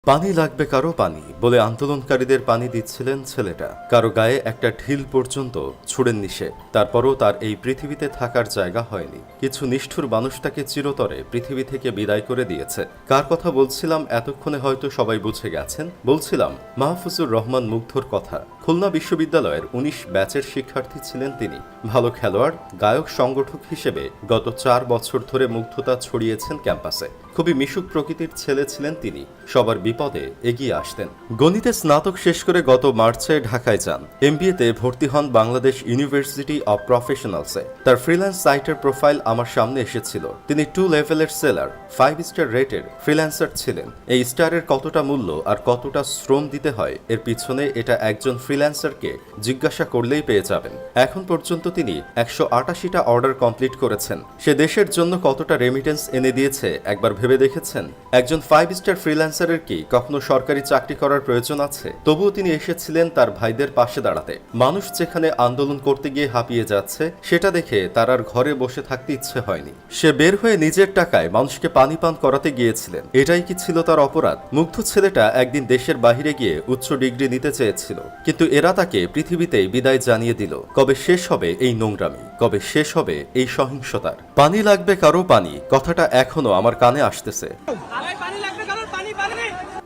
পানি লাগবে কারো পানি বলে আন্দোলনকারীদের পানি দিচ্ছিলেন ছেলেটা। কারো গায়ে একটা ঢিল পর্যন্ত ছুড়েননি সে। তারপরও তার এই পৃথিবীতে থাকার জায়গা হয়নি। কিছু নিষ্ঠুর মানুষ তাকে চিরতরে পৃথিবী থেকে বিদায় করে দিয়েছে। কার কথা বলছিলাম এতক্ষণে হয়তো সবাই বুঝে গেছেন। বলছিলাম মাহফুজুর রহমান মুগ্ধর কথা। খুলনা বিশ্ববিদ্যালয়ের ১৯ ব্যাচের শিক্ষার্থী ছিলেন তিনি। ভালো খেলোয়াড়, গায়ক, সংগঠক হিসেবে গত ৪ বছর ধরে মুগ্ধতা ছড়িয়েছেন ক্যাম্পাসে। খুবই মিশুক প্রকৃতির ছেলে ছিলেন তিনি। সবার বিপদে এগিয়ে আসতেন। গণিতে স্নাতক শেষ করে গত মার্চে ঢাকায় যান। এমবিএতে ভর্তি হন বাংলাদেশ ইউনিভার্সিটি অব প্রফেশনালসে। তার ফ্রিল্যান্স সাইটের প্রোফাইল আমার সামনে এসেছিল। তিনি 2 লেভেলের সেলার, 5 স্টার রেটের ফ্রিল্যান্সার ছিলেন। এই স্টারের কতটা মূল্য আর কতটা শ্রম দিতে হয় এর পিছনে এটা একজন ফ্রিল্যান্সারকে জিজ্ঞাসা করলেই পেয়ে যাবেন। এখন পর্যন্ত তিনি 188টা অর্ডার কমপ্লিট করেছেন। সে দেশের জন্য কতটা রেমিটেন্স এনে দিয়েছে একবার ভেবে দেখেছেন? একজন 5 স্টার ফ্রিল্যান্সারের কি কখনো সরকারি চাকরি করার প্রয়োজন আছে? তবুও তিনি এসেছিলেন তার ভাইদের পাশে দাঁড়াতে। মানুষ যেখানে আন্দোলন করতে গিয়ে হাঁপিয়ে যাচ্ছে সেটা দেখে তার আর ঘরে বসে থাকতে ইচ্ছে হয়নি। সে বের হয়ে নিজের টাকায় মানুষকে পানি পান করাতে গিয়েছিলেন। এটাই কি ছিল তার অপরাধ? মুগ্ধ ছেলেটা একদিন দেশের বাহিরে গিয়ে উচ্চ ডিগ্রি নিতে চেয়েছিল, কিন্তু এরা তাকে পৃথিবীতেই বিদায় জানিয়ে দিল। কবে শেষ হবে এই নোংরামি? কবে শেষ হবে এই সহিংসতার? পানি লাগবে কারো পানি, কথাটা এখনো আমার কানে আসতেছে।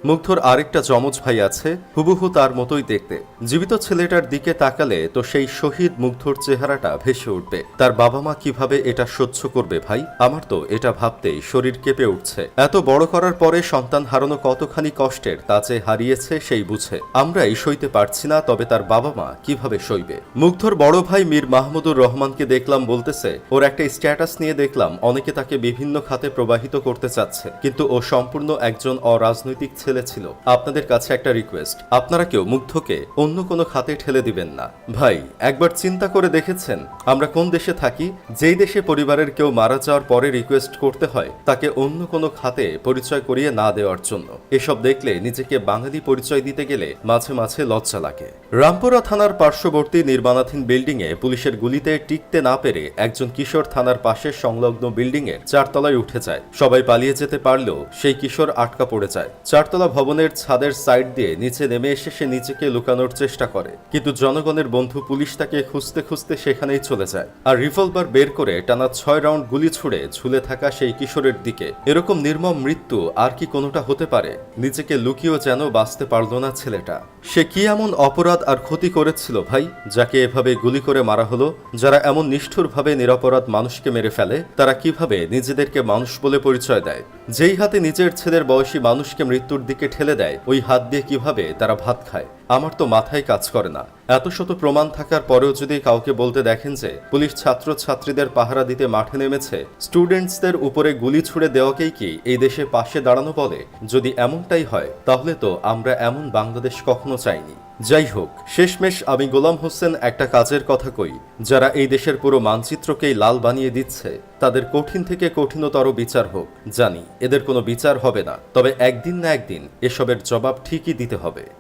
মুগ্ধর আরেকটা যমজ ভাই আছে, হুবহু তার মতোই দেখতে। জীবিত ছেলেটার দিকে তাকালে তো সেই শহীদ মুগ্ধর চেহারাটা ভেসে উঠবে। তার বাবা মা কিভাবে এটা সহ্য করবে ভাই? আমার তো এটা ভাবতেই শরীর কেঁপে উঠছে। এত বড় করার পরে সন্তান হারানো কতখানি কষ্টের তা যে হারিয়েছে সেই বুঝে আমরাই সইতে পারছি না, তবে তার বাবা মা কিভাবে সইবে? মুগ্ধর বড় ভাই মীর মাহমুদুর রহমানকে দেখলাম বলতেছে, ওর একটা স্ট্যাটাস নিয়ে দেখলাম অনেকে তাকে বিভিন্ন খাতে প্রবাহিত করতে চাচ্ছে, কিন্তু ও সম্পূর্ণ একজন অরাজনৈতিক ছেলে ছিল। আপনাদের কাছে একটা রিকোয়েস্ট, আপনারা কেউ মুগ্ধকে অন্য কোনো খাতে ঠেলে দিবেন না। ভাই, একবার চিন্তা করে দেখেছেন আমরা কোন দেশে থাকি? যেই দেশে পরিবারের কেউ মারা যাওয়ার পরে রিকোয়েস্ট করতে হয় তাকে অন্য কোনো খাতে পরিচয় করিয়ে না দেওয়ার জন্য। এসব দেখলে নিজেকে বাঙালি পরিচয় দিতে গেলে মাঝে মাঝে লজ্জা লাগে। রামপুরা থানার পার্শ্ববর্তী নির্মাণাধীন বিল্ডিং এ পুলিশের গুলিতে টিকতে না পেরে একজন কিশোর থানার পাশে সংলগ্ন বিল্ডিং এর 4 তলায় উঠে যায়। সবাই পালিয়ে যেতে পারলেও সেই কিশোর আটকা পড়ে যায়। 4 তলা ভবনের ছাদের সাইড দিয়ে নিচে নেমে এসে সে নিজেকে লুকানোর চেষ্টা করে, কিন্তু জনগণের বন্ধু পুলিশ তাকে খুঁজতে খুঁজতে সেখানেই চলে যায় আর রিভলভার বের করে টানা 6 রাউন্ড গুলি ছুড়ে ঝুলে থাকা সেই কিশোরের দিকে। এরকম নির্মম মৃত্যু আর কি কোনোটা হতে পারে? নিজেকে লুকিয়েও যেন বাঁচতে পারল না ছেলেটা। সে কি এমন অপরাধ আর ক্ষতি করেছিল ভাই, যাকে এভাবে গুলি করে মারা হলো? যারা এমন নিষ্ঠুরভাবে নিরপরাধ মানুষকে মেরে ফেলে তারা কিভাবে নিজেদেরকে মানুষ বলে পরিচয় দেয়? যেই হাতে নিজের ছেলের বয়সী মানুষকে মৃত্যুর দিকে ঠেলে দেয়, ওই হাত দিয়ে কিভাবে তারা ভাত খায়? আমার তো মাথায় কাজ করে না। এত শত প্রমাণ থাকার পরেও যদি কাউকে বলতে দেখেন যে পুলিশ ছাত্র ছাত্রীদের পাহারা দিতে মাঠে নেমেছে, স্টুডেন্টসদের উপরে গুলি ছুড়ে দেওয়াকেই কি এই দেশে পাশে দাঁড়ানো বলে? যদি এমনটাই হয় তাহলে তো আমরা এমন বাংলাদেশ কখনো চাইনি। যাই হোক, শেষমেশ আমি গোলাম হোসেন একটা কাজের কথা কই, যারা এই দেশের পুরো মানচিত্রকেই লাল বানিয়ে দিচ্ছে তাদের কঠিন থেকে কঠিনতর বিচার হোক। জানি এদের কোনো বিচার হবে না, তবে একদিন না একদিন এসবের জবাব ঠিকই দিতে হবে।